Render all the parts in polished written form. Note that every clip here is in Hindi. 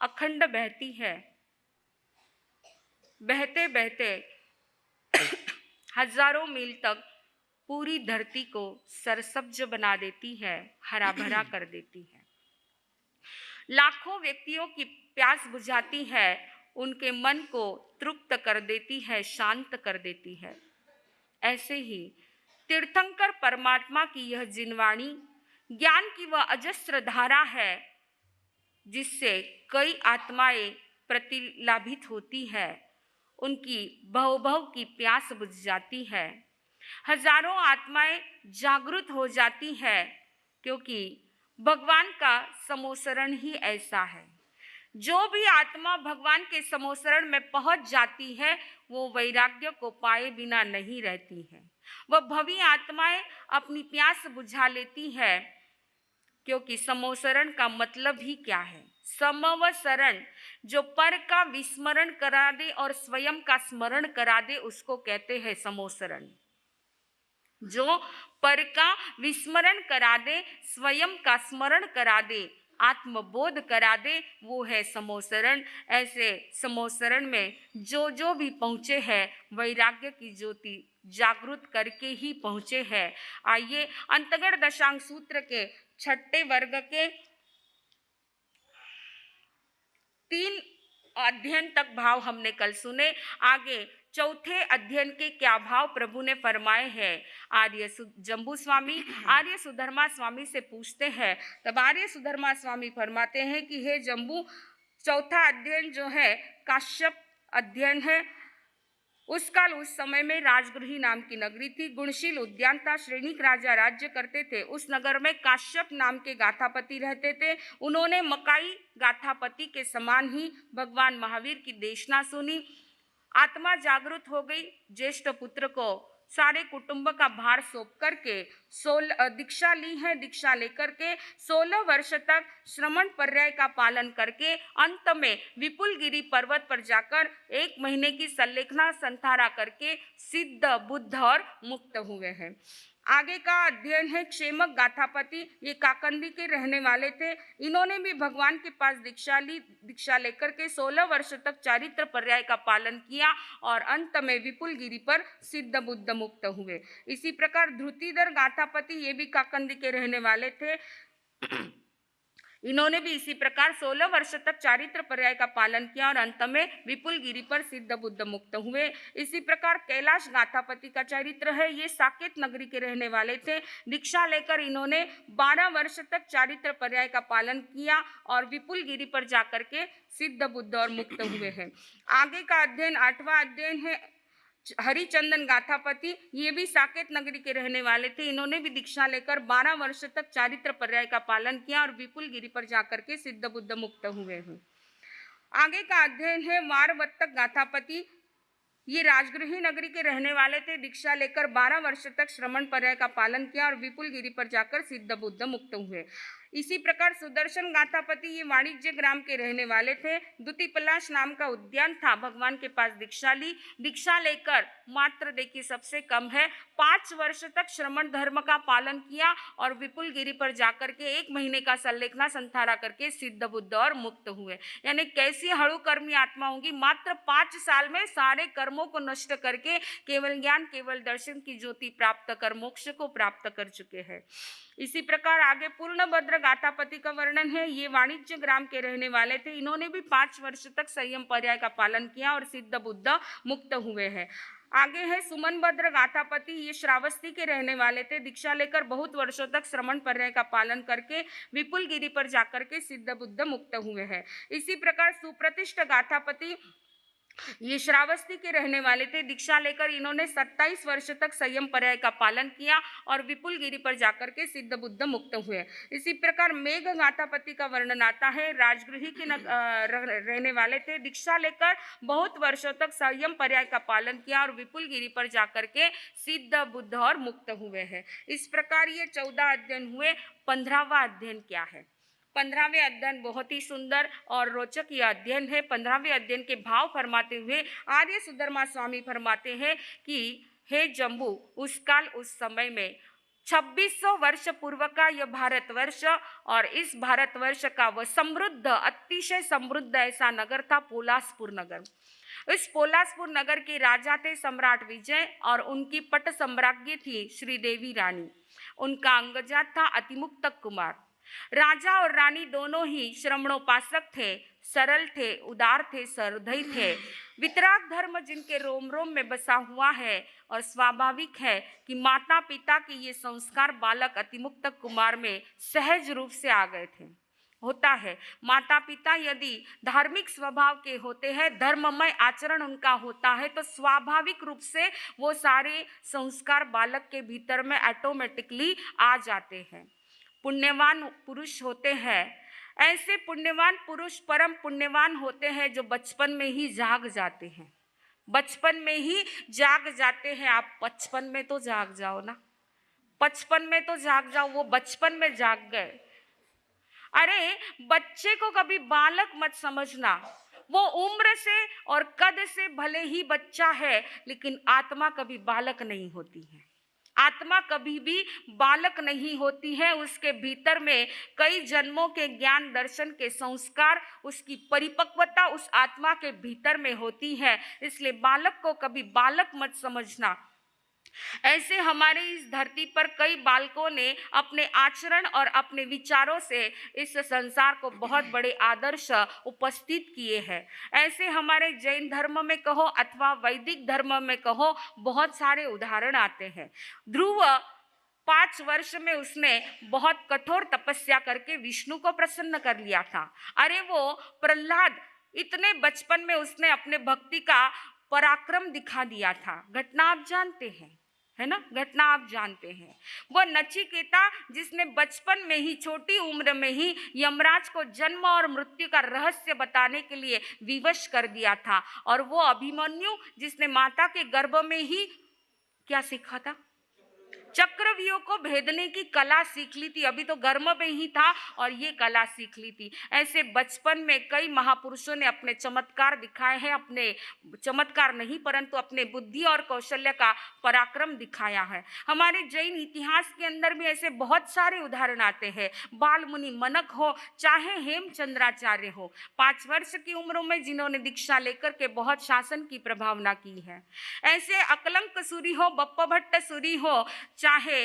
अखंड बहती है, बहते बहते हजारों मील तक पूरी धरती को सरसब्ज बना देती है, हरा भरा कर देती है। लाखों व्यक्तियों की प्यास बुझाती है, उनके मन को तृप्त कर देती है, शांत कर देती है। ऐसे ही तीर्थंकर परमात्मा की यह जिनवाणी ज्ञान की वह अजस्त्र धारा है जिससे कई आत्माएं प्रतिलाभित होती है, उनकी भव की प्यास बुझ जाती है, हजारों आत्माएं जागृत हो जाती है, क्योंकि भगवान का समोसरण ही ऐसा है। जो भी आत्मा भगवान के समोसरण में पहुंच जाती है वो वैराग्य को पाए बिना नहीं रहती है। वह भवी आत्माएं अपनी प्यास बुझा लेती है, क्योंकि समोसरण का मतलब ही क्या है? समवसरण, जो पर का विस्मरण करा दे और स्वयं का स्मरण करा दे उसको कहते हैं समोसरण। जो पर का विस्मरण करा दे, स्वयं का स्मरण करा दे, आत्मबोध करा दे, वो है समोसरण। ऐसे समोसरण में जो भी पहुँचे हैं वैराग्य की ज्योति जागृत करके ही पहुँचे हैं। आइए अंतगढ़ दशांग सूत्र के 6ठे वर्ग के 3 अध्ययन तक भाव हमने कल सुने। आगे चौथे अध्ययन के क्या भाव प्रभु ने फरमाए हैं। आर्य जम्बू स्वामी आर्य सुधर्मा स्वामी से पूछते हैं, तब आर्य सुधर्मा स्वामी फरमाते हैं कि हे जम्बू, चौथा अध्ययन जो है काश्यप अध्ययन है। उस काल उस समय में राजगृही नाम की नगरी थी, गुणशील उद्यान था, श्रेणिक राजा राज्य करते थे। उस नगर में काश्यप नाम के गाथापति रहते थे। उन्होंने मकाई गाथापति के समान ही भगवान महावीर की देशना सुनी। आत्मा जागृत हो गई। ज्येष्ठ पुत्र को सारे कुटुंब का भार सौंप करके दीक्षा ली है। दीक्षा लेकर के 16 वर्ष तक श्रमण पर्याय का पालन करके अंत में विपुलगिरी पर्वत पर जाकर 1 महीने की संलेखना संथारा करके सिद्ध, बुद्ध और मुक्त हुए हैं। आगे का अध्ययन है क्षेमक गाथापति। ये काकंदी के रहने वाले थे। इन्होंने भी भगवान के पास दीक्षा ली। दीक्षा लेकर के 16 वर्ष तक चारित्र पर्याय का पालन किया और अंत में विपुलगिरी पर सिद्ध, बुद्ध, मुक्त हुए। इसी प्रकार ध्रुतिधर गाथापति, ये भी काकंदी के रहने वाले थे। इन्होंने भी इसी प्रकार 16 वर्ष तक चारित्र पर्याय का पालन किया और अंत में विपुलगिरी पर सिद्ध, बुद्ध, मुक्त हुए। इसी प्रकार कैलाश गाथापति का चरित्र है। ये साकेत नगरी के रहने वाले थे। दीक्षा लेकर इन्होंने 12 वर्ष तक चारित्र पर्याय का पालन किया और विपुलगिरी पर जाकर के सिद्ध, बुद्ध और मुक्त हुए हैं। आगे का अध्ययन 8वां अध्ययन है हरिचंदन गाथापति। ये भी साकेत नगरी के रहने वाले थे। इन्होंने भी दीक्षा लेकर 12 वर्ष तक चारित्र पर्याय का पालन किया और विपुलगिरी पर जाकर के सिद्ध, बुद्ध, मुक्त हुए हैं। आगे का अध्ययन है वारवत्तक गाथापति। ये राजगृही नगरी के रहने वाले थे। दीक्षा लेकर 12 वर्ष तक श्रमण पर्याय का पालन किया और विपुलगिरी पर जाकर सिद्ध, बुद्ध, मुक्त हुए। इसी प्रकार सुदर्शन गाथापति, ये वाणिज्य ग्राम के रहने वाले थे। द्युतिपलाश नाम का उद्यान था। भगवान के पास दीक्षा ली। दीक्षा लेकर मात्र देखिए सबसे कम है 5 वर्ष तक श्रमण धर्म का पालन किया और विपुलगिरी पर जाकर के 1 महीने का संलेखना संथारा करके सिद्ध, बुद्ध और मुक्त हुए। यानी कैसी हड़ुकर्मी आत्मा होंगी, मात्र 5 साल में सारे कर्मों को नष्ट करके केवल ज्ञान, केवल दर्शन की ज्योति प्राप्त कर मोक्ष को प्राप्त कर चुके हैं। इसी प्रकार आगे पूर्णभद्र गाथापति का वर्णन है। ये वाणिज्य ग्राम के रहने वाले थे। इन्होंने भी 5 वर्ष तक संयम पर्याय का पालन किया और सिद्ध, बुद्ध, मुक्त हुए हैं। आगे है सुमनभद्र गाथापति। ये श्रावस्ती के रहने वाले थे। दीक्षा लेकर बहुत वर्षों तक श्रमण पर्याय का पालन करके विपुलगिरी पर जाकर के सिद्ध, बुद्ध, मुक्त हुए हैं। इसी प्रकार सुप्रतिष्ठ गाथापति, ये श्रावस्ती के रहने वाले थे। दीक्षा लेकर इन्होंने 27 वर्ष तक संयम पर्याय का पालन किया और विपुलगिरी पर जाकर के सिद्ध, बुद्ध, मुक्त हुए। इसी प्रकार मेघ गाथापति का वर्णन आता है। राजगृही के रहने वाले थे। दीक्षा लेकर बहुत वर्षों तक संयम पर्याय का पालन किया और विपुलगिरी पर जाकर के सिद्ध, बुद्ध और मुक्त हुए हैं। इस प्रकार ये 14 अध्ययन हुए। 15वां अध्ययन क्या है? 15वें अध्ययन बहुत ही सुंदर और रोचक यह अध्ययन है। 15वें अध्ययन के भाव फरमाते हुए आर्य सुधर्मा स्वामी फरमाते हैं कि हे जम्बू, उस काल उस समय में 2600 वर्ष पूर्व का यह भारतवर्ष और इस भारतवर्ष का वह समृद्ध, अतिशय समृद्ध ऐसा नगर था पोलासपुर नगर। इस पोलासपुर नगर के राजा थे सम्राट विजय और उनकी पट सम्राज्ञी थी श्रीदेवी रानी। उनका अंगजात था अतिमुक्तक कुमार। राजा और रानी दोनों ही श्रमणोपासक थे, सरल थे, उदार थे, सहृदयी थे। वितराग धर्म जिनके रोम रोम में बसा हुआ है और स्वाभाविक है कि माता पिता के ये संस्कार बालक अतिमुक्तक कुमार में सहज रूप से आ गए थे। होता है माता पिता यदि धार्मिक स्वभाव के होते हैं, धर्ममय आचरण उनका होता है, तो स्वाभाविक रूप से वो सारे संस्कार बालक के भीतर में ऑटोमेटिकली आ जाते हैं। पुण्यवान पुरुष होते हैं, ऐसे पुण्यवान पुरुष परम पुण्यवान होते हैं जो बचपन में ही जाग जाते हैं। बचपन में ही जाग जाते हैं। आप बचपन में तो जाग जाओ ना, बचपन में तो जाग जाओ। वो बचपन में जाग गए। अरे बच्चे को कभी बालक मत समझना। वो उम्र से और कद से भले ही बच्चा है, लेकिन आत्मा कभी बालक नहीं होती है। आत्मा कभी भी बालक नहीं होती है। उसके भीतर में कई जन्मों के ज्ञान दर्शन के संस्कार, उसकी परिपक्वता उस आत्मा के भीतर में होती है। इसलिए बालक को कभी बालक मत समझना। ऐसे हमारे इस धरती पर कई बालकों ने अपने आचरण और अपने विचारों से इस संसार को बहुत बड़े आदर्श उपस्थित किए हैं। ऐसे हमारे जैन धर्म में कहो अथवा वैदिक धर्म में कहो, बहुत सारे उदाहरण आते हैं। ध्रुव 5 वर्ष में उसने बहुत कठोर तपस्या करके विष्णु को प्रसन्न कर लिया था। अरे वो प्रहलाद, इतने बचपन में उसने अपने भक्ति का पराक्रम दिखा दिया था। घटना आप जानते हैं, है ना, घटना आप जानते हैं। वो नचिकेता जिसने बचपन में ही, छोटी उम्र में ही यमराज को जन्म और मृत्यु का रहस्य बताने के लिए विवश कर दिया था। और वो अभिमन्यु जिसने माता के गर्भ में ही क्या सीखा था? चक्रव्यूह को भेदने की कला सीख ली थी। अभी तो गर्भ में ही था और ये कला सीख ली थी। ऐसे बचपन में कई महापुरुषों ने अपने चमत्कार दिखाए हैं। अपने चमत्कार नहीं परंतु अपने बुद्धि और कौशल्य का पराक्रम दिखाया है। हमारे जैन इतिहास के अंदर भी ऐसे बहुत सारे उदाहरण आते हैं। बाल मुनि मनक हो चाहे हेमचंद्राचार्य हो, 5 वर्ष की उम्र में जिन्होंने दीक्षा लेकर के बहुत शासन की प्रभावना की है। ऐसे अकलंक सूरी हो, बप्पा भट्ट सूरी हो, चाहे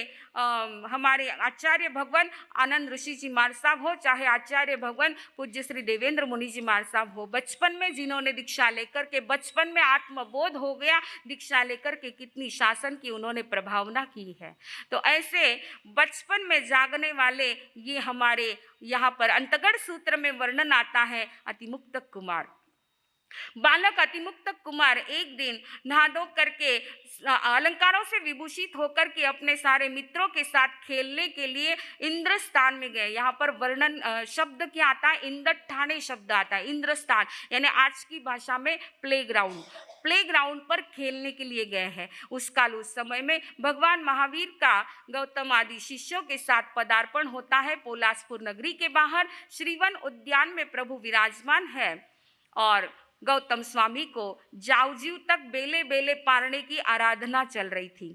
हमारे आचार्य भगवान आनंद ऋषि जी महाराज साहब हो, चाहे आचार्य भगवान पूज्य श्री देवेंद्र मुनि जी महाराज साहब हो, बचपन में जिन्होंने दीक्षा लेकर के, बचपन में आत्मबोध हो गया, दीक्षा लेकर के कितनी शासन की उन्होंने प्रभावना की है। तो ऐसे बचपन में जागने वाले ये हमारे यहाँ पर अंतगढ़ सूत्र में वर्णन आता है अतिमुक्तक कुमार। बालक अतिमुक्तक कुमार एक दिन नहा धो करके अलंकारों से विभूषित होकर के अपने सारे मित्रों के साथ खेलने के लिए इंद्रस्थान में गए। यहाँ पर वर्णन शब्द क्या आता है? इंद्रठाने शब्द आता है। इंद्रस्थान यानी आज की भाषा में प्लेग्राउंड, प्लेग्राउंड पर खेलने के लिए गए हैं। उस काल उस समय में भगवान महावीर का गौतम आदि शिष्यों के साथ पदार्पण होता है। पोलासपुर नगरी के बाहर श्रीवन उद्यान में प्रभु विराजमान है और गौतम स्वामी को जावजीव तक बेले बेले पारने की आराधना चल रही थी।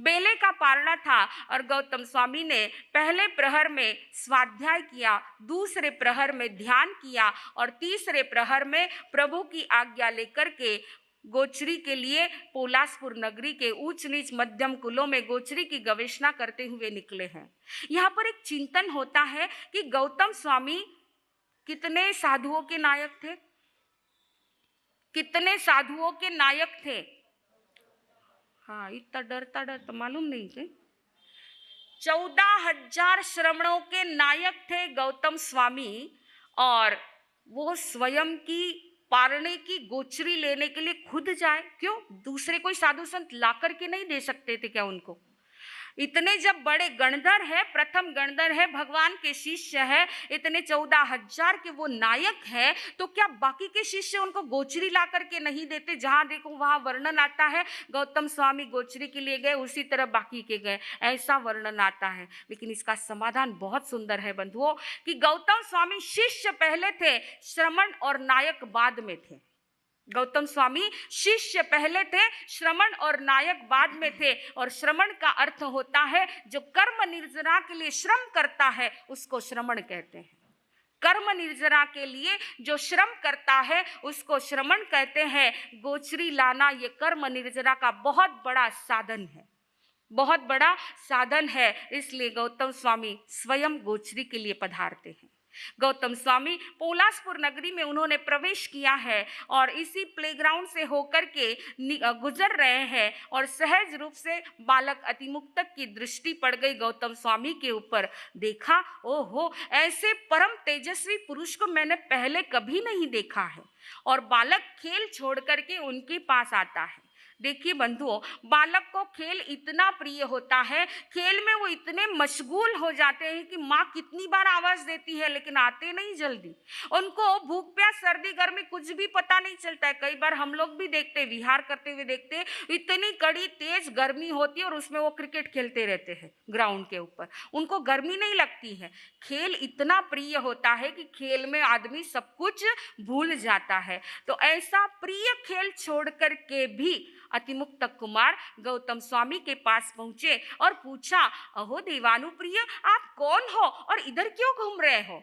बेले का पारना था और गौतम स्वामी ने पहले प्रहर में स्वाध्याय किया, दूसरे प्रहर में ध्यान किया और तीसरे प्रहर में प्रभु की आज्ञा लेकर के गोचरी के लिए पोलासपुर नगरी के ऊंच नीच मध्यम कुलों में गोचरी की गवेषणा करते हुए निकले हैं। यहाँ पर एक चिंतन होता है कि गौतम स्वामी कितने साधुओं के नायक थे, कितने साधुओं के नायक थे। हाँ, इतना डरता मालूम नहीं थे। 14,000 श्रमणों के नायक थे गौतम स्वामी और वो स्वयं की पारने की गोचरी लेने के लिए खुद जाए। क्यों? दूसरे कोई साधु संत ला करके नहीं दे सकते थे क्या उनको? इतने जब बड़े गणधर है, प्रथम गणधर है, भगवान के शिष्य है, इतने 14,000 के वो नायक है, तो क्या बाकी के शिष्य उनको गोचरी ला करके नहीं देते? जहां देखो वहां वर्णन आता है गौतम स्वामी गोचरी के लिए गए, उसी तरह बाकी के गए, ऐसा वर्णन आता है। लेकिन इसका समाधान बहुत सुंदर है बंधुओं कि गौतम स्वामी शिष्य पहले थे, श्रमण और नायक बाद में थे। गौतम स्वामी शिष्य पहले थे, श्रमण और नायक बाद में थे। और श्रमण का अर्थ होता है जो कर्म निर्जरा के लिए श्रम करता है उसको श्रमण कहते हैं। कर्म निर्जरा के लिए जो श्रम करता है उसको श्रमण कहते हैं। गोचरी लाना ये कर्म निर्जरा का बहुत बड़ा साधन है, बहुत बड़ा साधन है। इसलिए गौतम स्वामी स्वयं गोचरी के लिए पधारते हैं। गौतम स्वामी पोलासपुर नगरी में उन्होंने प्रवेश किया है और इसी प्लेग्राउंड से होकर के गुजर रहे हैं और सहज रूप से बालक अतिमुक्तक की दृष्टि पड़ गई गौतम स्वामी के ऊपर। देखा, ओहो, ऐसे परम तेजस्वी पुरुष को मैंने पहले कभी नहीं देखा है। और बालक खेल छोड़ करके उनके पास आता है। देखिए बंधुओं, बालक को खेल इतना प्रिय होता है, खेल में वो इतने मशगूल हो जाते हैं कि माँ कितनी बार आवाज देती है लेकिन आते नहीं जल्दी। उनको भूख प्यास सर्दी गर्मी कुछ भी पता नहीं चलता है। कई बार हम लोग भी देखते, विहार करते हुए देखते, इतनी कड़ी तेज गर्मी होती है और उसमें वो क्रिकेट खेलते रहते हैं ग्राउंड के ऊपर, उनको गर्मी नहीं लगती है। खेल इतना प्रिय होता है कि खेल में आदमी सब कुछ भूल जाता है। तो ऐसा प्रिय खेल छोड़ करके भी अतिमुक्तक कुमार गौतम स्वामी के पास पहुंचे और पूछा, अहो देवानुप्रिय, आप कौन हो और इधर क्यों घूम रहे हो?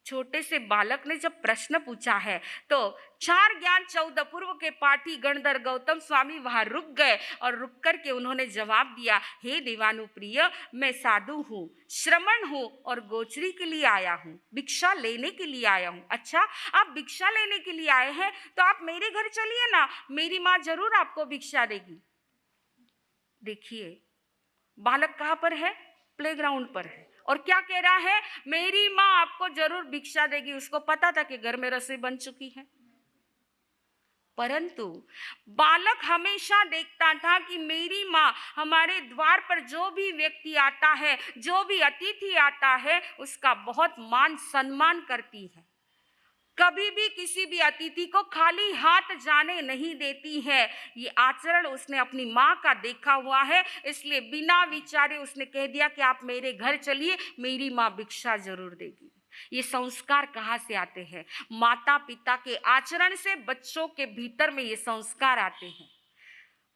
छोटे से बालक ने जब प्रश्न पूछा है तो 4 ज्ञान 14 पूर्व के पाठी गणधर गौतम स्वामी वहां रुक गए और रुक कर के उन्होंने जवाब दिया, हे देवानुप्रिय, मैं साधु हूँ, श्रमण हूँ और गोचरी के लिए आया हूँ, भिक्षा लेने के लिए आया हूँ। अच्छा, आप भिक्षा लेने के लिए आए हैं तो आप मेरे घर चलिए ना, मेरी माँ जरूर आपको भिक्षा देगी। देखिए, बालक कहाँ पर है? प्लेग्राउंड पर है और क्या कह रहा है? मेरी माँ आपको जरूर भिक्षा देगी। उसको पता था कि घर में रसोई बन चुकी है, परंतु बालक हमेशा देखता था कि मेरी माँ हमारे द्वार पर जो भी व्यक्ति आता है, जो भी अतिथि आता है, उसका बहुत मान सम्मान करती है। कभी भी किसी भी अतिथि को खाली हाथ जाने नहीं देती है। ये आचरण उसने अपनी माँ का देखा हुआ है, इसलिए बिना विचारे उसने कह दिया कि आप मेरे घर चलिए, मेरी माँ भिक्षा जरूर देगी। ये संस्कार कहाँ से आते हैं? माता पिता के आचरण से बच्चों के भीतर में ये संस्कार आते हैं।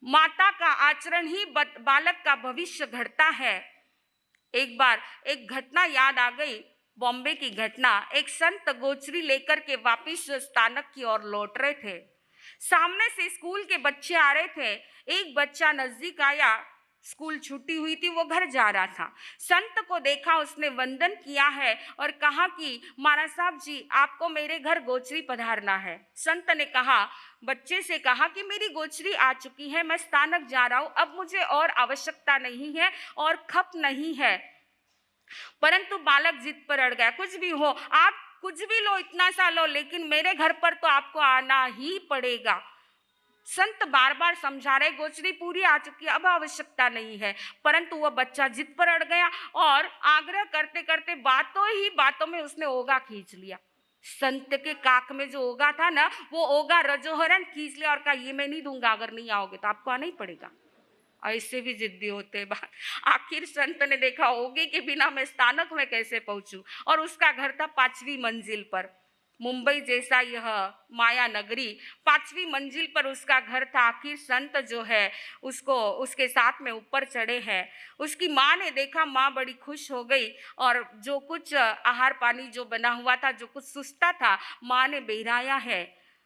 माता का आचरण ही बालक का भविष्य घड़ता है। एक बार एक घटना याद आ गई, बॉम्बे की घटना। एक संत गोचरी लेकर के वापिस स्थानक की ओर लौट रहे थे। सामने से स्कूल के बच्चे आ रहे थे। एक बच्चा नजदीक आया, स्कूल छुट्टी हुई थी, वो घर जा रहा था। संत को देखा, उसने वंदन किया है और कहा कि महाराज साहब जी, आपको मेरे घर गोचरी पधारना है। संत ने कहा, बच्चे से कहा कि मेरी गोचरी आ चुकी है, मैं स्थानक जा रहा हूँ, अब मुझे और आवश्यकता नहीं है और खप नहीं है। परंतु बालक जिद पर अड़ गया, कुछ भी हो, आप कुछ भी लो, इतना सा लो, लेकिन मेरे घर पर तो आपको आना ही पड़ेगा। संत बार बार समझा रहे, गोचरी पूरी आ चुकी है, अब आवश्यकता नहीं है, परंतु वह बच्चा जिद पर अड़ गया और आग्रह करते करते बातों ही बातों में उसने ओगा खींच लिया। संत के काक में जो ओगा था ना, वो ओगा रजोहरण खींच लिया और कहा, ये मैं नहीं दूंगा, अगर नहीं आओगे तो आपको आना ही पड़ेगा। ऐसे भी जिद्दी होते हैं। आखिर संत ने देखा, ओगे के बिना मैं स्थानक में कैसे पहुंचूं, और उसका घर था 5वीं मंजिल पर। मुंबई जैसा यह माया नगरी, 5वीं मंजिल पर उसका घर था। आखिर संत जो है उसको उसके साथ में ऊपर चढ़े हैं। उसकी माँ ने देखा, माँ बड़ी खुश हो गई और जो कुछ आहार पानी जो बना हुआ था, जो कुछ सुस्ता था, माँ ने बहराया है।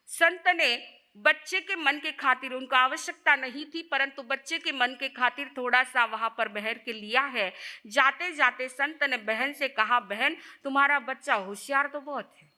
संत ने बच्चे के मन के खातिर, उनको आवश्यकता नहीं थी, परंतु बच्चे के मन के खातिर थोड़ा सा वहां पर बहर के लिया है। जाते जाते संत ने बहन से कहा, बहन, तुम्हारा बच्चा होशियार तो बहुत है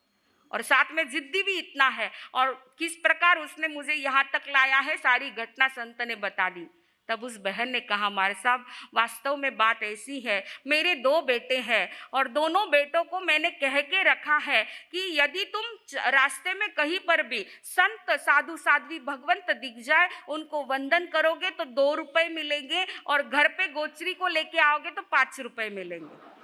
और साथ में जिद्दी भी इतना है, और किस प्रकार उसने मुझे यहाँ तक लाया है, सारी घटना संत ने बता दी। तब उस बहन ने कहा, मारे साहब, वास्तव में बात ऐसी है, मेरे 2 बेटे हैं और दोनों बेटों को मैंने कह के रखा है कि यदि तुम रास्ते में कहीं पर भी संत साधु साध्वी भगवंत दिख जाए, उनको वंदन करोगे तो 2 रुपए मिलेंगे और घर पे गोचरी को लेके आओगे तो 5 रुपए मिलेंगे।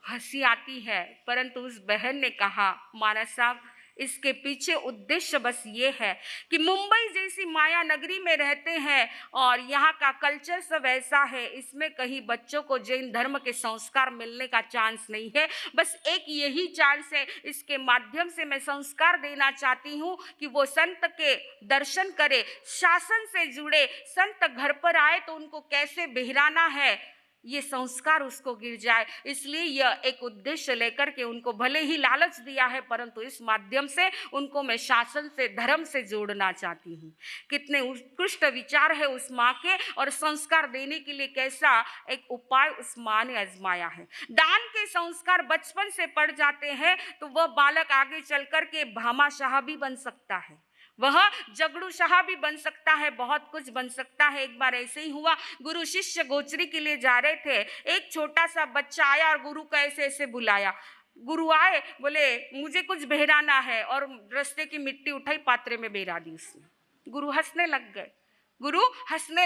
हंसी आती है, परंतु उस बहन ने कहा, महाराज साहब, इसके पीछे उद्देश्य बस ये है कि मुंबई जैसी माया नगरी में रहते हैं और यहाँ का कल्चर सब ऐसा है, इसमें कहीं बच्चों को जैन धर्म के संस्कार मिलने का चांस नहीं है। बस एक यही चांस है, इसके माध्यम से मैं संस्कार देना चाहती हूँ कि वो संत के दर्शन करे, शासन से जुड़े, संत घर पर आए तो उनको कैसे बहराना है ये संस्कार उसको गिर जाए। इसलिए यह एक उद्देश्य लेकर के उनको भले ही लालच दिया है, परंतु इस माध्यम से उनको मैं शासन से, धर्म से जोड़ना चाहती हूँ। कितने उत्कृष्ट विचार है उस माँ के, और संस्कार देने के लिए कैसा एक उपाय उस माँ ने आजमाया है। दान के संस्कार बचपन से पड़ जाते हैं तो वह बालक आगे चल कर के भामाशाह भी बन सकता है, वह जगड़ू शाह भी बन सकता है, बहुत कुछ बन सकता है। एक बार ऐसे ही हुआ, गुरु शिष्य गोचरी के लिए जा रहे थे, एक छोटा सा बच्चा आया और गुरु को ऐसे ऐसे बुलाया। गुरु आए, बोले मुझे कुछ बहराना है, और रास्ते की मिट्टी उठाई, पात्रे में बहरा दी उसने। गुरु हंसने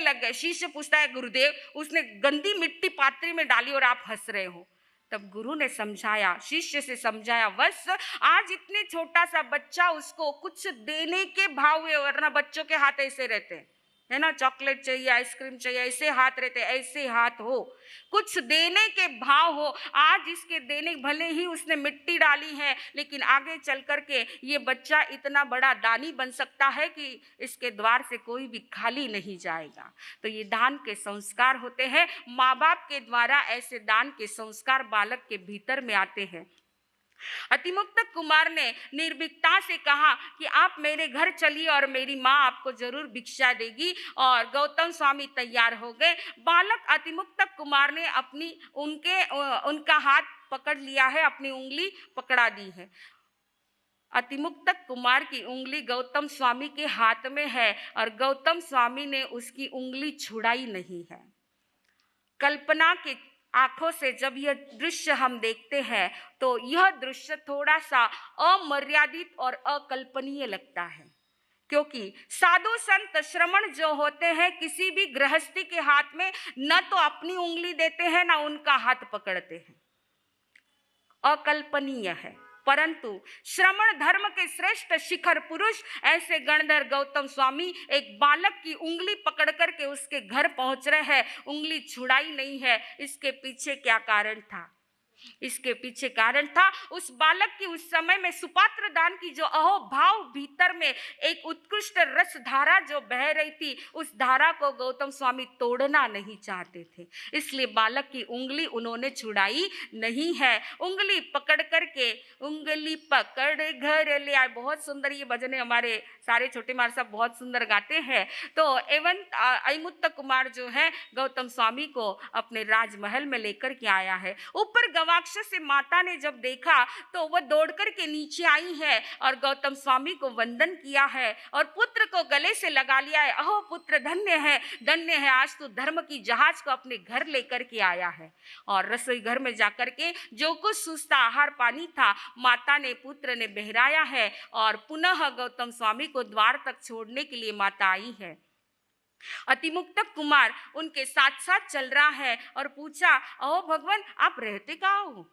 लग गए। शिष्य पूछता है, गुरुदेव उसने गंदी मिट्टी पात्रे में डाली और आप हंस रहे हो। तब गुरु ने समझाया, शिष्य से समझाया, बस आज इतने छोटा सा बच्चा, उसको कुछ देने के भाव है, वरना बच्चों के हाथ ऐसे रहते हैं, है ना, चॉकलेट चाहिए, आइसक्रीम चाहिए, ऐसे हाथ रहते, ऐसे हाथ हो, कुछ देने के भाव हो। आज इसके देने, भले ही उसने मिट्टी डाली है, लेकिन आगे चल करके ये बच्चा इतना बड़ा दानी बन सकता है कि इसके द्वार से कोई भी खाली नहीं जाएगा। तो ये दान के संस्कार होते हैं, माँ बाप के द्वारा ऐसे दान के संस्कार बालक के भीतर में आते हैं। अतिमुक्त कुमार ने निर्भीकता से कहा कि आप मेरे घर चलिए और मेरी माँ आपको जरूर भिक्षा देगी, और गौतम स्वामी तैयार हो गए। बालक अतिमुक्त कुमार ने उनका हाथ पकड़ लिया है, अपनी उंगली पकड़ा दी है। अतिमुक्त कुमार की उंगली गौतम स्वामी के हाथ में है और गौतम स्वामी ने उसकी उंगली छुड़ाई नहीं है। कल्पना के आंखों से जब यह दृश्य हम देखते हैं तो यह दृश्य थोड़ा सा अमर्यादित और अकल्पनीय लगता है, क्योंकि साधु संत श्रमण जो होते हैं किसी भी गृहस्थी के हाथ में न तो अपनी उंगली देते हैं न उनका हाथ पकड़ते हैं। अकल्पनीय है, परंतु श्रमण धर्म के श्रेष्ठ शिखर पुरुष ऐसे गणधर गौतम स्वामी एक बालक की उंगली पकड़ करके उसके घर पहुंच रहे हैं, उंगली छुड़ाई नहीं है। इसके पीछे क्या कारण था? इसके पीछे कारण था उस बालक की उस समय में सुपात्र दान की जो अहोभाव भीतर में एक उत्कृष्ट रस धारा जो बह रही थी, उस धारा को गौतम स्वामी तोड़ना नहीं चाहते थे, इसलिए बालक की उंगली उन्होंने छुड़ाई नहीं है। उंगली पकड़ करके, उंगली पकड़ घर ले आए, बहुत सुंदर ये भजन है, हमारे सारे छोटे मार साहब बहुत सुंदर गाते हैं। तो एवं अतिमुक्त कुमार जो है गौतम स्वामी को अपने राजमहल में लेकर के आया है। ऊपर गवाक्ष से माता ने जब देखा तो वह दौड़ कर के नीचे आई है और गौतम स्वामी को वंदन किया है और पुत्र को गले से लगा लिया है। अहो पुत्र धन्य है, आज तू धर्म की जहाज को अपने घर लेकर के आया है। और रसोई घर में जाकर के जो कुछ सुस्ता आहार पानी था माता ने, पुत्र ने बहराया है और पुनः गौतम स्वामी को द्वार तक छोड़ने के लिए माता आई है। अतिमुक्त कुमार उनके साथ साथ चल रहा है और पूछा, ओ भगवान आप रहते कहाँ हो?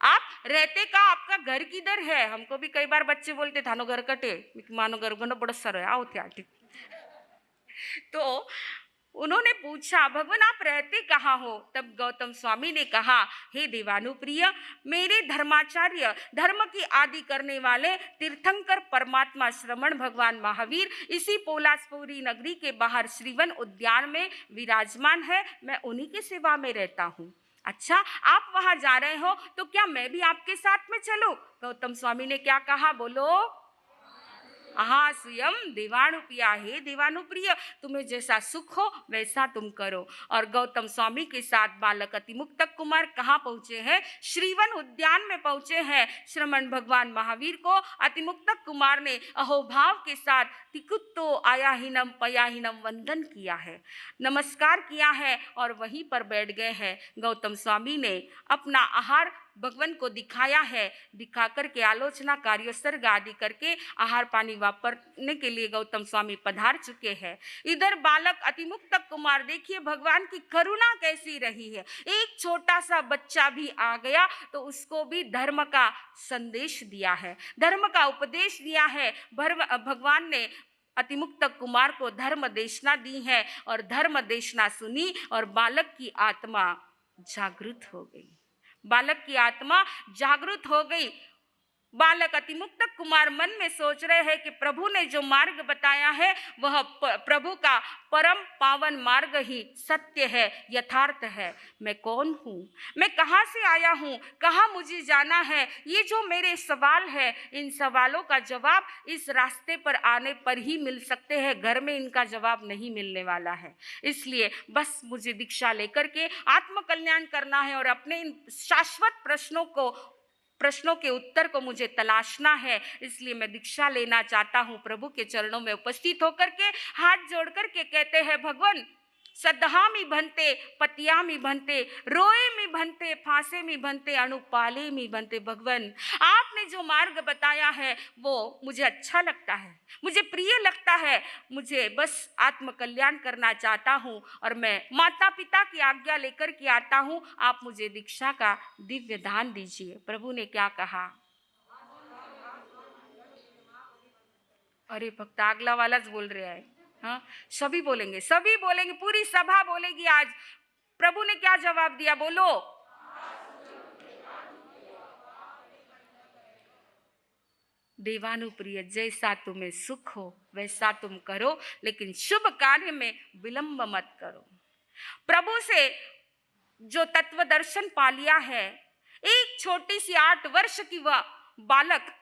आप रहते कहाँ? आपका घर किधर है? हमको भी कई बार बच्चे बोलते थानो घर कटे, मानो घर को बड़ा सर है, आओ क्या ठीक। तो उन्होंने पूछा, भगवान आप रहते कहाँ हो? तब गौतम स्वामी ने कहा, हे देवानुप्रिय, मेरे धर्माचार्य, धर्म की आदि करने वाले तीर्थंकर परमात्मा श्रमण भगवान महावीर इसी पोलासपुरी नगरी के बाहर श्रीवन उद्यान में विराजमान है, मैं उन्हीं की सेवा में रहता हूँ। अच्छा, आप वहां जा रहे हो तो क्या मैं भी आपके साथ में चलूं? गौतम स्वामी ने क्या कहा, बोलो? हाँ, स्वयं देवानुप्रिया, हे देवानुप्रिय, तुम्हें जैसा सुख हो वैसा तुम करो। और गौतम स्वामी के साथ बालक अतिमुक्त कुमार कहाँ पहुँचे हैं? श्रीवन उद्यान में पहुँचे हैं। श्रमण भगवान महावीर को अतिमुक्त कुमार ने अहोभाव के साथ तिकुत्तो आयाहीनम पयाहीनम वंदन किया है, नमस्कार किया है और वहीं पर बैठ गए हैं। गौतम स्वामी ने अपना आहार भगवान को दिखाया है, दिखा करके आलोचना कार्य सर्ग आदि करके आहार पानी वापरने के लिए गौतम स्वामी पधार चुके हैं। इधर बालक अतिमुक्त कुमार, देखिए भगवान की करुणा कैसी रही है। एक छोटा सा बच्चा भी आ गया तो उसको भी धर्म का संदेश दिया है, धर्म का उपदेश दिया है। भगवान ने अतिमुक्त कुमार को धर्म देशना दी है और धर्म देशना सुनी और बालक की आत्मा जागृत हो गई, बालक की आत्मा जागृत हो गई। बालक अतिमुक्त कुमार मन में सोच रहे हैं कि प्रभु ने जो मार्ग बताया है वह प्रभु का परम पावन मार्ग ही सत्य है, यथार्थ है। मैं कौन हूँ, मैं कहाँ से आया हूँ, कहाँ मुझे जाना है, ये जो मेरे सवाल है, इन सवालों का जवाब इस रास्ते पर आने पर ही मिल सकते हैं, घर में इनका जवाब नहीं मिलने वाला है। इसलिए बस मुझे दीक्षा लेकर के आत्म कल्याण करना है और अपने इन शाश्वत प्रश्नों के उत्तर को मुझे तलाशना है। इसलिए मैं दीक्षा लेना चाहता हूँ। प्रभु के चरणों में उपस्थित होकर के हाथ जोड़ करके कहते हैं, भगवान सदहामि भन्ते पतियामि भन्ते रोएमि भन्ते फांसेमि भन्ते अणुपालेमि भन्ते। भगवान आपने जो मार्ग बताया है वो मुझे अच्छा लगता है, मुझे प्रिय लगता है, मुझे बस आत्म कल्याण करना चाहता हूँ और मैं माता पिता की आज्ञा लेकर के आता हूँ। आप मुझे दीक्षा का दिव्य दान दीजिए। प्रभु ने क्या कहा? अरे भक्त अगला वाला बोल रहा है। हाँ, सभी बोलेंगे, सभी बोलेंगे, पूरी सभा बोलेगी आज। प्रभु ने क्या जवाब दिया? बोलो। देवानुप्रिय, जैसा तुम्हें सुख हो वैसा तुम करो, लेकिन शुभ कार्य में विलंब मत करो। प्रभु से जो तत्व दर्शन पा लिया है, एक छोटी सी 8 वर्ष की वह बालक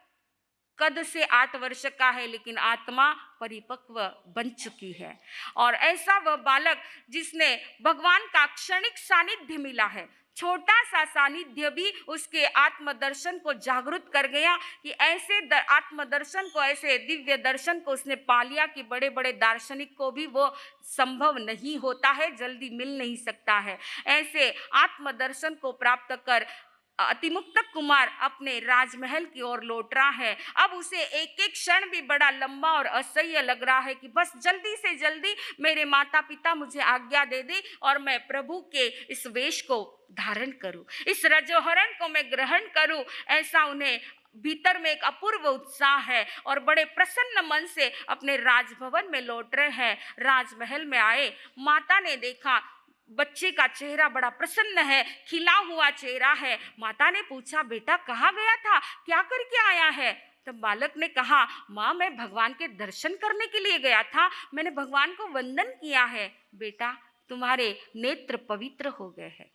कद से 8 वर्ष का है, लेकिन आत्मा परिपक्व बन चुकी है। और ऐसा वह बालक जिसने भगवान का क्षणिक सानिध्य मिला है, छोटा सा सानिध्य भी उसके आत्मदर्शन को जागृत कर गया कि ऐसे आत्मदर्शन को, ऐसे दिव्य दर्शन को उसने पा लिया कि बड़े बड़े दार्शनिक को भी वो संभव नहीं होता है, जल्दी मिल नहीं सकता है। ऐसे आत्मदर्शन को प्राप्त कर अतिमुक्त कुमार अपने राजमहल की ओर लौट रहा है। अब उसे एक एक क्षण भी बड़ा लंबा और असह्य लग रहा है कि बस जल्दी से जल्दी मेरे माता पिता मुझे आज्ञा दे दे और मैं प्रभु के इस वेश को धारण करूं, इस रजोहरण को मैं ग्रहण करूं। ऐसा उन्हें भीतर में एक अपूर्व उत्साह है और बड़े प्रसन्न मन से अपने राजभवन में लौट रहे हैं। राजमहल में आए, माता ने देखा बच्चे का चेहरा बड़ा प्रसन्न है, खिला हुआ चेहरा है। माता ने पूछा, बेटा कहाँ गया था, क्या करके आया है? तब बालक ने कहा, माँ मैं भगवान के दर्शन करने के लिए गया था, मैंने भगवान को वंदन किया है। बेटा तुम्हारे नेत्र पवित्र हो गए हैं,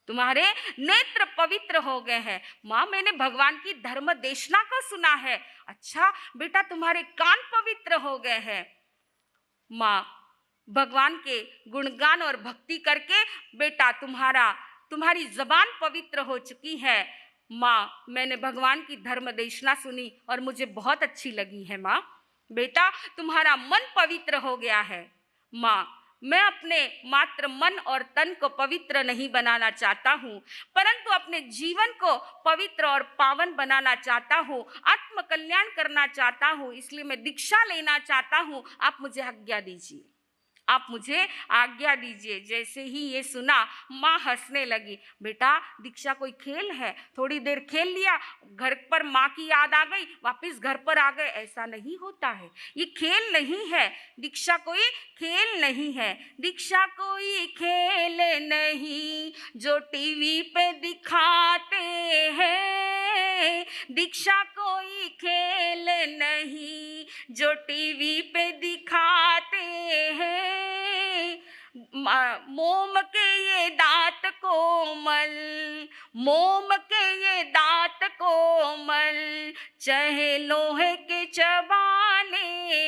तुम्हारे नेत्र पवित्र हो गए हैं। माँ मैंने भगवान की धर्म देशना को सुना है। अच्छा बेटा तुम्हारे कान पवित्र हो गए हैं। माँ भगवान के गुणगान और भक्ति करके बेटा तुम्हारी जबान पवित्र हो चुकी है। माँ मैंने भगवान की धर्म देशना सुनी और मुझे बहुत अच्छी लगी है। माँ बेटा तुम्हारा मन पवित्र हो गया है। माँ मैं अपने मात्र मन और तन को पवित्र नहीं बनाना चाहता हूँ, परंतु अपने जीवन को पवित्र और पावन बनाना चाहता हूँ, आत्म कल्याण करना चाहता हूँ। इसलिए मैं दीक्षा लेना चाहता हूँ। आप मुझे आज्ञा दीजिए, आप मुझे आज्ञा दीजिए। जैसे ही ये सुना माँ हंसने लगी। बेटा दीक्षा कोई खेल है, थोड़ी देर खेल लिया, घर पर माँ की याद आ गई, वापस घर पर आ गए, ऐसा नहीं होता है। ये खेल नहीं है, दीक्षा कोई खेल नहीं है। दीक्षा कोई खेल नहीं जो टीवी पे दिखाते हैं, दीक्षा कोई खेल नहीं जो टीवी पे दिखाते हैं। मोम के ये दांत कोमल, मोम के ये दांत कोमल, चाहे लोहे के चबाने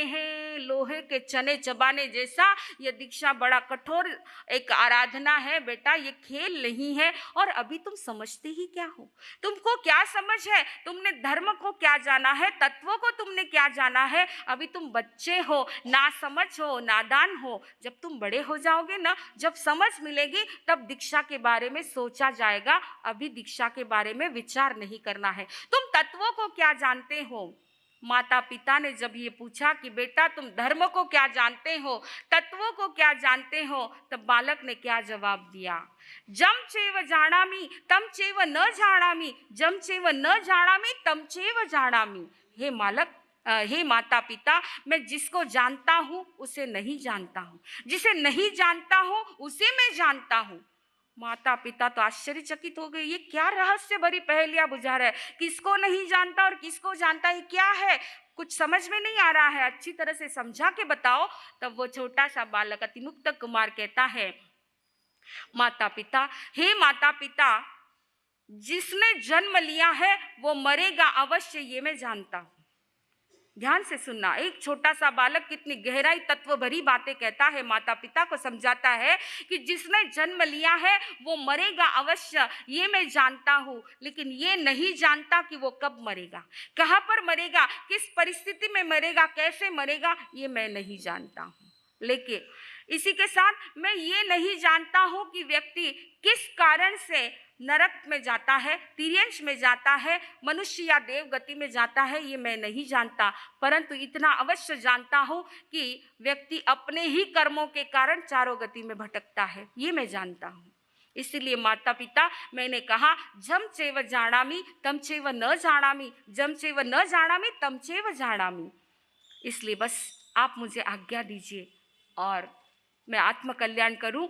हैं, लोहे के चने चबाने जैसा ये दीक्षा बड़ा कठोर एक आराधना है बेटा, ये खेल नहीं है। और अभी तुम समझते ही क्या हो? तुमको क्या समझ है? तुमने धर्म को क्या जाना है? तत्वों को तुमने क्या जाना है? अभी तुम बच्चे हो, ना समझ हो, नादान हो। जब तुम बड़े हो जाओगे ना, जब समझ मिलेगी, तब दीक्षा के बारे में सोचा जाएगा। अभी दीक्षा के बारे में विचार नहीं करना है। तुम तत्वों को क्या जानते हो? माता पिता ने जब ये पूछा कि बेटा तुम धर्म को क्या जानते हो, तत्वों को क्या जानते हो, तब बालक ने क्या जवाब दिया? जम चेव जानामि तम चेव न जानामि, जम चेव न जानामि तम चेव जानामि। हे माता पिता, मैं जिसको जानता हूँ उसे नहीं जानता हूँ, जिसे नहीं जानता हूँ उसे मैं जानता हूँ। माता पिता तो आश्चर्यचकित हो गए, ये क्या रहस्य भरी पहेलियां बुझा रहा है, किसको नहीं जानता और किसको जानता है, क्या है? कुछ समझ में नहीं आ रहा है, अच्छी तरह से समझा के बताओ। तब वो छोटा सा बालक अतिमुक्त कुमार कहता है, माता पिता, हे माता पिता, जिसने जन्म लिया है वो मरेगा अवश्य, ये मैं जानता हूं। ध्यान से सुनना, एक छोटा सा बालक कितनी गहराई तत्व भरी बातें कहता है, माता पिता को समझाता है कि जिसने जन्म लिया है वो मरेगा अवश्य, ये मैं जानता हूँ, लेकिन ये नहीं जानता कि वो कब मरेगा, कहाँ पर मरेगा, किस परिस्थिति में मरेगा, कैसे मरेगा, ये मैं नहीं जानता हूँ। लेकिन इसी के साथ मैं ये नहीं जानता हूँ कि व्यक्ति किस कारण से नरक में जाता है, तिर्यंश में जाता है, मनुष्य या देव गति में जाता है, ये मैं नहीं जानता। परंतु इतना अवश्य जानता हूँ कि व्यक्ति अपने ही कर्मों के कारण चारों गति में भटकता है, ये मैं जानता हूँ। इसलिए माता पिता, मैंने कहा जम चेव जानामि तम चेव न जानामि, जम चेव न जानामि तम चेव जानामि। इसलिए बस आप मुझे आज्ञा दीजिए और मैं आत्मकल्याण करूं,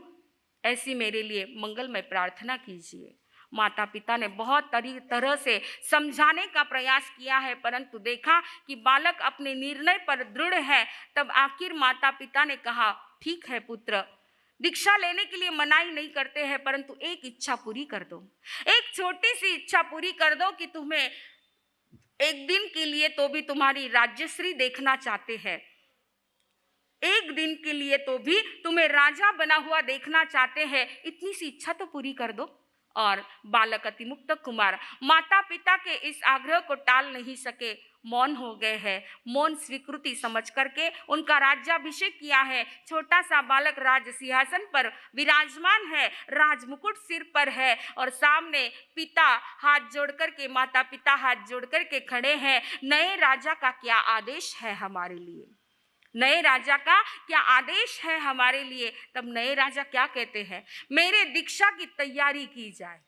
ऐसी मेरे लिए मंगलमय प्रार्थना कीजिए। माता पिता ने बहुत तरह से समझाने का प्रयास किया है, परंतु देखा कि बालक अपने निर्णय पर दृढ़ है। तब आखिर माता पिता ने कहा, ठीक है पुत्र, दीक्षा लेने के लिए मनाही नहीं करते हैं, परंतु एक इच्छा पूरी कर दो, एक छोटी सी इच्छा पूरी कर दो कि तुम्हें एक दिन के लिए तो भी तुम्हारी राज्यश्री देखना चाहते हैं, एक दिन के लिए तो भी तुम्हें राजा बना हुआ देखना चाहते हैं, इतनी सी इच्छा तो पूरी कर दो। और बालक अतिमुक्त कुमार माता पिता के इस आग्रह को टाल नहीं सके, मौन हो गए हैं। मौन स्वीकृति समझ करके उनका राज्याभिषेक किया है। छोटा सा बालक राज सिंहासन पर विराजमान है, राजमुकुट सिर पर है और सामने पिता हाथ जोड़ करके, माता पिता हाथ जोड़ करके खड़े हैं। नए राजा का क्या आदेश है हमारे लिए, नए राजा का क्या आदेश है हमारे लिए। तब नए राजा क्या कहते हैं, मेरे दीक्षा की तैयारी की जाए।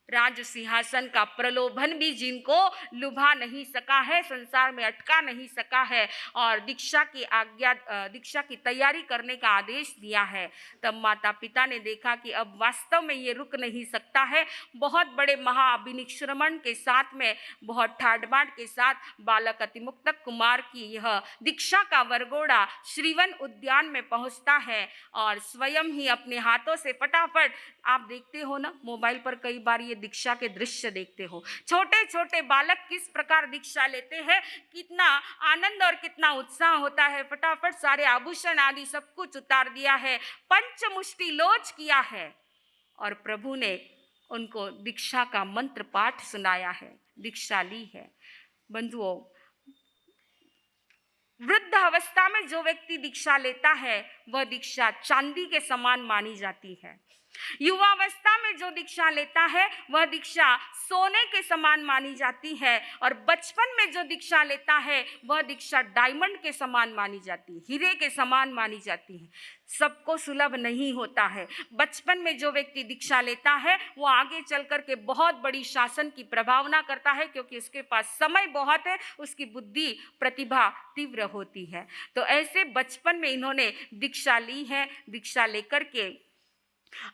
राज सिंहासन का प्रलोभन भी जिनको लुभा नहीं सका है, संसार में अटका नहीं सका है, और दीक्षा की तैयारी करने का आदेश दिया है। तब माता पिता ने देखा कि अब वास्तव में ये रुक नहीं सकता है। बहुत बड़े महाअभिनिश्रमण के साथ में, बहुत ठाट-बाट के साथ बालक अतिमुक्त कुमार की यह दीक्षा का वरघोड़ा श्रीवन उद्यान में पहुंचता है और स्वयं ही अपने हाथों से फटाफट, आप देखते हो ना मोबाइल पर कई बार ये दीक्षा के दृश्य देखते हो, छोटे छोटे बालक किस प्रकार दीक्षा लेते हैं, कितना आनंद और कितना उत्साह होता है। फटाफट सारे आभूषण आदि सब कुछ उतार दिया है, पंचमुष्टि लोच किया है और प्रभु ने उनको दीक्षा का मंत्र पाठ सुनाया है, दीक्षा ली है। बंधुओं, वृद्ध अवस्था में जो व्यक्ति दीक्षा लेता है वह दीक्षा चांदी के समान मानी जाती है। युवावस्था में जो दीक्षा लेता है वह दीक्षा सोने के समान मानी जाती है और बचपन में जो दीक्षा लेता है वह दीक्षा डायमंड के समान मानी जाती है, हीरे के समान मानी जाती है। सबको सुलभ नहीं होता है। बचपन में जो व्यक्ति दीक्षा लेता है वो आगे चल कर के बहुत बड़ी शासन की प्रभावना करता है, क्योंकि उसके पास समय बहुत है, उसकी बुद्धि प्रतिभा तीव्र होती है। तो ऐसे बचपन में इन्होंने दीक्षा ली है। दीक्षा लेकर के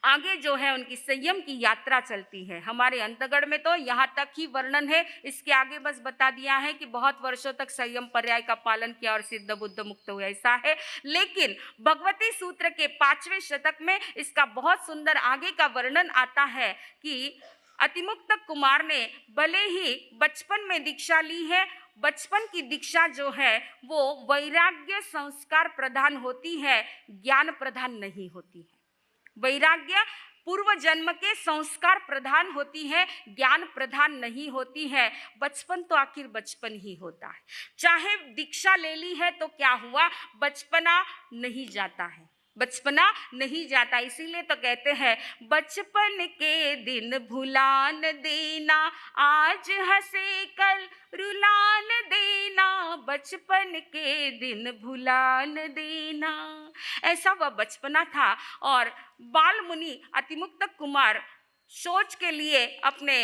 आगे जो है उनकी संयम की यात्रा चलती है। हमारे अंतगढ़ में तो यहाँ तक ही वर्णन है, इसके आगे बस बता दिया है कि बहुत वर्षों तक संयम पर्याय का पालन किया और सिद्ध बुद्ध मुक्त हुए, ऐसा है। लेकिन भगवती सूत्र के 5वें शतक में इसका बहुत सुंदर आगे का वर्णन आता है कि अतिमुक्त कुमार ने भले ही बचपन में दीक्षा ली है, बचपन की दीक्षा जो है वो वैराग्य संस्कार प्रधान होती है, ज्ञान प्रधान नहीं होती है। वैराग्य पूर्व जन्म के संस्कार प्रधान होती है, ज्ञान प्रधान नहीं होती है। बचपन तो आखिर बचपन ही होता है। चाहे दीक्षा ले ली है तो क्या हुआ, बचपना नहीं जाता है, बचपना नहीं जाता। इसीलिए तो कहते हैं बचपन के दिन भुलान देना, आज हंसे कल रुलान देना, बचपन के दिन भुलान देना। ऐसा वह बचपना था। और बाल मुनि अतिमुक्त कुमार शौच के लिए अपने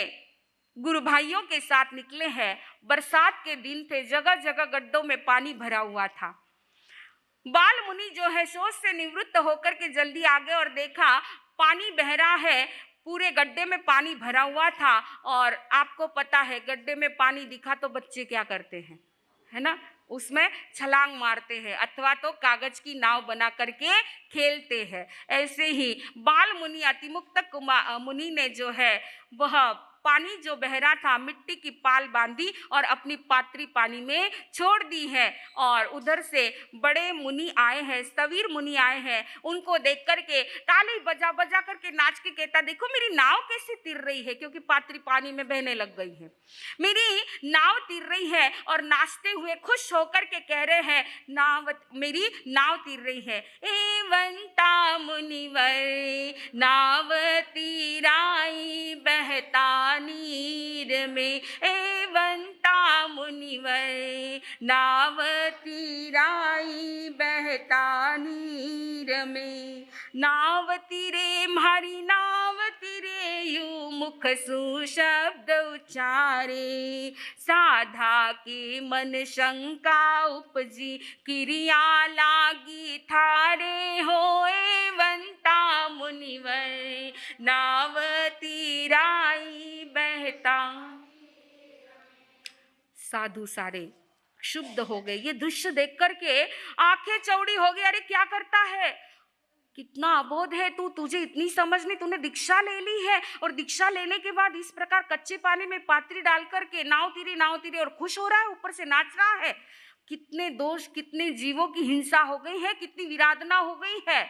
गुरु भाइयों के साथ निकले हैं। बरसात के दिन थे, जगह जगह गड्ढों में पानी भरा हुआ था। बाल मुनि जो है शौच से निवृत्त होकर के जल्दी आ गए और देखा पानी बह रहा है, पूरे गड्ढे में पानी भरा हुआ था। और आपको पता है गड्ढे में पानी दिखा तो बच्चे क्या करते हैं, है ना, उसमें छलांग मारते हैं अथवा तो कागज की नाव बना करके खेलते हैं। ऐसे ही बाल मुनि अतिमुक्त मुनि ने जो है वह पानी जो बह रहा था मिट्टी की पाल बांधी और अपनी पात्री पानी में छोड़ दी है। और उधर से बड़े मुनि आए हैं, स्थवीर मुनि आए हैं, उनको देख करके ताली बजा बजा करके नाच के कहता देखो मेरी नाव कैसे तिर रही है, क्योंकि पात्री पानी में बहने लग गई है, मेरी नाव तिर रही है। और नाचते हुए खुश होकर के कह रहे हैं मेरी नाव तिर रही है। एवंता मुनिवर नाव तीराई बहता नीर में, एवंता मुनिवर नाव तीराई बहता नीर में। नाव तीरे म्हारी नाव तीरे यू मुख सु शब्द उच्चारे, साधा के मन शंका उपजी क्रिया लागी थारे हो। एवंता मुनिवर नाव तीराई बहता। साधु सारे क्षुब्ध हो गए। ये दृश्य देख करके आंखें चौड़ी हो गई, अरे क्या करता है, कितना अबोध है तू, तुझे इतनी समझ नहीं, तूने दीक्षा ले ली है और दीक्षा लेने के बाद इस प्रकार कच्चे पानी में पात्री डाल करके नाव तीरी और खुश हो रहा है, ऊपर से नाच रहा है। कितने दोष, कितने जीवों की हिंसा हो गई है, कितनी विराधना हो गई है।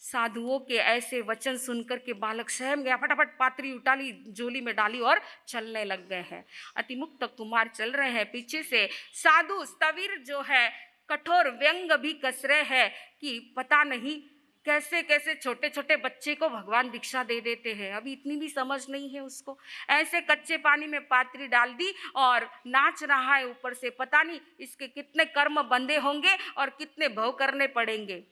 साधुओं के ऐसे वचन सुनकर के बालक सहम गया, फटाफट पात्री उठा ली, झोली में डाली और चलने लग गए हैं। अतिमुक्त कुमार चल रहे हैं, पीछे से साधु स्थवीर जो है कठोर व्यंग भी कस रहे हैं कि पता नहीं कैसे कैसे छोटे छोटे बच्चे को भगवान दीक्षा दे देते हैं, अभी इतनी भी समझ नहीं है उसको। ऐसे कच्चे पानी में पात्री डाल दी और नाच रहा है ऊपर से, पता नहीं इसके कितने कर्म बंधे होंगे और कितने भव करने पड़ेंगे।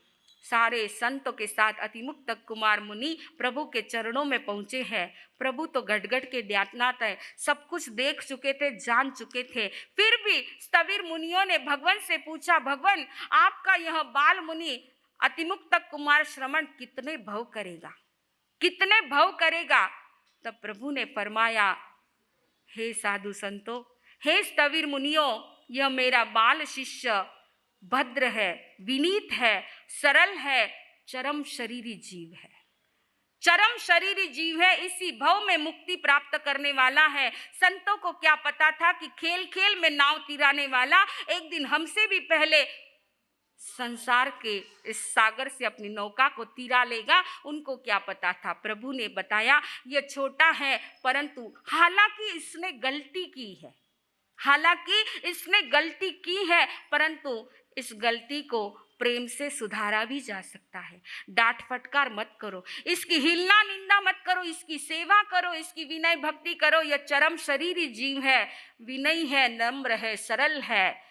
सारे संतों के साथ अतिमुक्त कुमार मुनि प्रभु के चरणों में पहुंचे हैं। प्रभु तो गटगट के ध्यातनाथ है, सब कुछ देख चुके थे, जान चुके थे। फिर भी स्थवीर मुनियों ने भगवान से पूछा, भगवान आपका यह बाल मुनि अतिमुक्त कुमार श्रवण कितने भव करेगा, कितने भव करेगा। तब प्रभु ने फरमाया, हे साधु संतों, हे स्थवीर मुनियों, यह मेरा बाल शिष्य भद्र है, विनीत है, सरल है, चरम शरीरी जीव है, चरम शरीरी जीव है, इसी भव में मुक्ति प्राप्त करने वाला है। संतों को क्या पता था कि खेल खेल में नाव तिराने वाला एक दिन हमसे भी पहले संसार के इस सागर से अपनी नौका को तिरा लेगा, उनको क्या पता था। प्रभु ने बताया ये छोटा है, परंतु हालांकि इसने गलती की है, हालांकि इसने गलती की है, परंतु इस गलती को प्रेम से सुधारा भी जा सकता है। डांट फटकार मत करो, इसकी हिलना निंदा मत करो, इसकी सेवा करो, इसकी विनय भक्ति करो। यह चरम शरीरी जीव है, विनयी है, नम्र है, सरल है।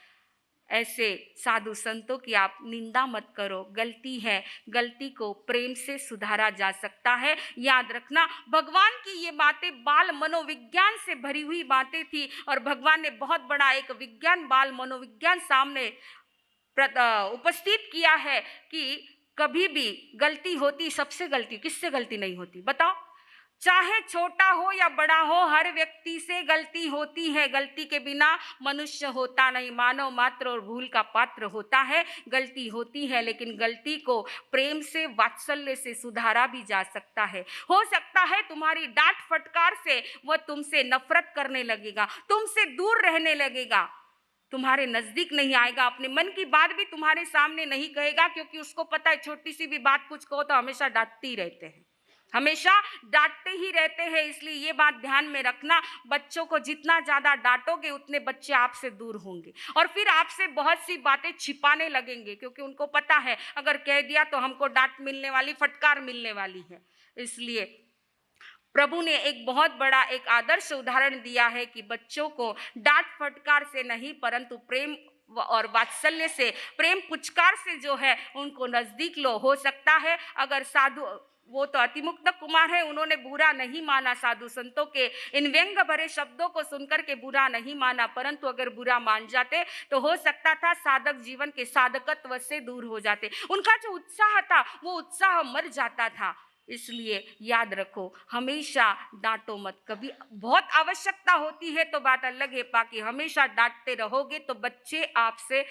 ऐसे साधु संतों की आप निंदा मत करो, गलती है, गलती को प्रेम से सुधारा जा सकता है। याद रखना, भगवान की ये बातें बाल मनोविज्ञान से भरी हुई बातें थी और भगवान ने बहुत बड़ा एक विज्ञान, बाल मनोविज्ञान सामने उपस्थित किया है कि कभी भी गलती होती, सबसे गलती, किससे गलती नहीं होती बताओ? चाहे छोटा हो या बड़ा हो, हर व्यक्ति से गलती होती है। गलती के बिना मनुष्य होता नहीं, मानव मात्र और भूल का पात्र होता है। गलती होती है, लेकिन गलती को प्रेम से, वात्सल्य से सुधारा भी जा सकता है। हो सकता है तुम्हारी डांट फटकार से वह तुमसे नफरत करने लगेगा, तुमसे दूर रहने लगेगा, तुम्हारे नजदीक नहीं आएगा, अपने मन की बात भी तुम्हारे सामने नहीं कहेगा, क्योंकि उसको पता है छोटी सी भी बात कुछ कहो तो हमेशा डांटते ही रहते हैं, हमेशा डांटते ही रहते हैं। इसलिए ये बात ध्यान में रखना, बच्चों को जितना ज्यादा डांटोगे उतने बच्चे आपसे दूर होंगे और फिर आपसे बहुत सी बातें छिपाने लगेंगे, क्योंकि उनको पता है अगर कह दिया तो हमको डांट मिलने वाली, फटकार मिलने वाली है। इसलिए प्रभु ने एक बहुत बड़ा एक आदर्श उदाहरण दिया है कि बच्चों को डांट फटकार से नहीं परंतु प्रेम और वात्सल्य से, प्रेम पुचकार से जो है उनको नजदीक लो। हो सकता है अगर साधु, वो तो अतिमुक्त कुमार है, उन्होंने बुरा नहीं माना, साधु संतों के इन व्यंग भरे शब्दों को सुनकर के बुरा नहीं माना, परंतु अगर बुरा मान जाते तो हो सकता था साधक जीवन के साधकत्व से दूर हो जाते, उनका जो उत्साह था वो उत्साह मर जाता था। इसलिए याद रखो, हमेशा डांटो मत, कभी बहुत आवश्यकता होती है तो बात अलग है, बाकी हमेशा डांटते रहोगे तो बच्चे आपसे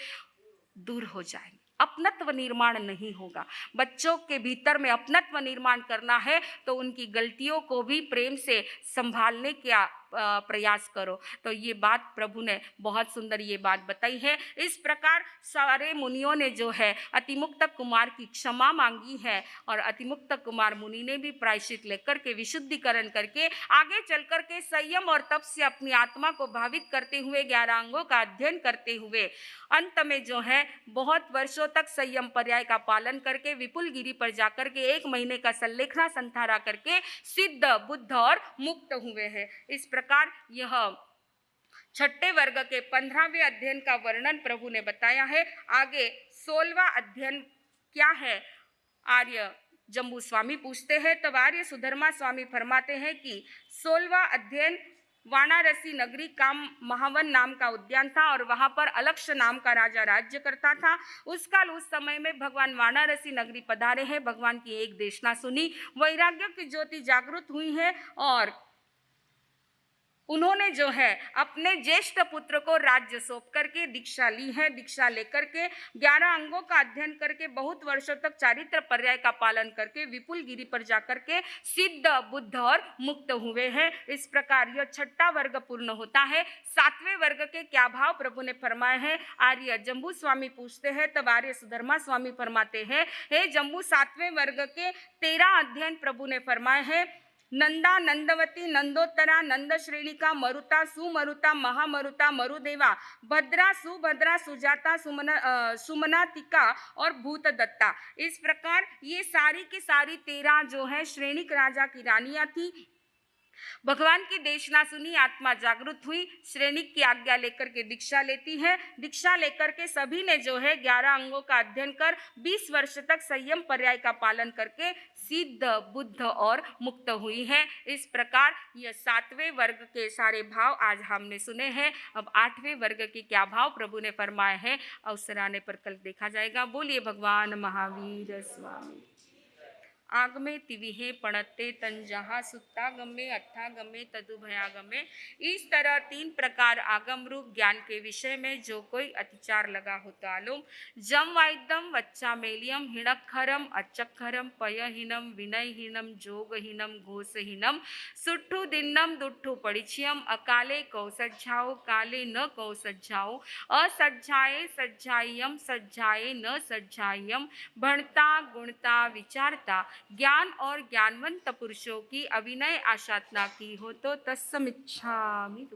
दूर हो जाएंगे, अपनत्व निर्माण नहीं होगा। बच्चों के भीतर में अपनत्व निर्माण करना है तो उनकी गलतियों को भी प्रेम से संभालने का प्रयास करो। तो ये बात प्रभु ने बहुत सुंदर ये बात बताई है। इस प्रकार सारे मुनियों ने जो है अतिमुक्त कुमार की क्षमा मांगी है और अतिमुक्त कुमार मुनि ने भी प्रायश्चित लेकर के विशुद्धिकरण करके आगे चल कर के संयम और तप से अपनी आत्मा को भावित करते हुए 11 अंगों का अध्ययन करते हुए अंत में जो है बहुत वर्षों तक संयम पर्याय का पालन करके विपुल गिरी पर जाकर के 1 महीने का संलेखना संथारा करके सिद्ध, बुद्ध और मुक्त हुए हैं। इस प्रकार यह छठे वर्ग के 15वें अध्ययन का वर्णन प्रभु ने बताया है। आगे 16वां अध्ययन क्या है, आर्य जम्बू स्वामी पूछते हैं, तब आर्य सुधर्मा स्वामी फरमाते हैं कि 16वां अध्ययन वाराणसी नगरी का महावन नाम का उद्यान था और वहां पर अलक्ष नाम का राजा राज्य करता था। उस काल उस समय में भगवान वाराणसी नगरी पधारे हैं, भगवान की एक देशना सुनी, वैराग्य की ज्योति जागृत हुई है और उन्होंने जो है अपने ज्येष्ठ पुत्र को राज्य सौंप करके दीक्षा ली है। दीक्षा लेकर के 11 अंगों का अध्ययन करके बहुत वर्षों तक चारित्र पर्याय का पालन करके विपुल गिरी पर जाकर के सिद्ध, बुद्ध और मुक्त हुए हैं। इस प्रकार यह छठा वर्ग पूर्ण होता है। 7वें वर्ग के क्या भाव प्रभु ने फरमाए हैं, आर्य जम्बू स्वामी पूछते हैं, तब आर्य सुधर्मा स्वामी फरमाते हैं, हे जम्बू 7वें वर्ग के 13 अध्ययन प्रभु ने फरमाए हैं। नंदा, नंदवती, नंदोत्तरा, नंद श्रेणिका, मरुता, सुमरुता, महामरुता, मरुदेवा, भद्रा, सुभद्रा, सुजाता, सुमनातिका और भूतदत्ता। इस प्रकार ये सारी की सारी 13 जो है श्रेणिक राजा की रानियां थी। भगवान की देशना सुनी, आत्मा जागृत हुई, श्रेणिक की आज्ञा लेकर के दीक्षा लेती है। दीक्षा लेकर के सभी ने जो है 11 अंगों का अध्ययन कर 20 वर्ष तक संयम पर्याय का पालन करके सिद्ध, बुद्ध और मुक्त हुई है। इस प्रकार यह 7वें वर्ग के सारे भाव आज हमने सुने हैं। अब 8वें वर्ग के क्या भाव प्रभु ने फरमाए हैं, अवसर आने पर कल देखा जाएगा। बोलिए भगवान महावीर स्वामी। आगमे तिविहे पणते तंजहा सुत्ता गमे अट्ठा गमे तदु भयागमे। इस तरह 3 प्रकार आगम रूप ज्ञान के विषय में जो कोई अतिचार लगा हो तालुम, जम वाइदम वच्चामेलियम हिणक्षरम अचक्षरम पयहीनम विनयहीनम जोगहीनम घोषहीनम सुट्ठु दिन्नम दुट्ठु परिचयम अकाले कौसज्जाओ काले न कौसज्जाओ असज्जाए सज्जायम सज्जाए न सज्जायम भणता गुणता विचारता ज्ञान और ज्ञानवंत पुरुषों की अविनय आशातना की हो तो तत्समिच्छामि।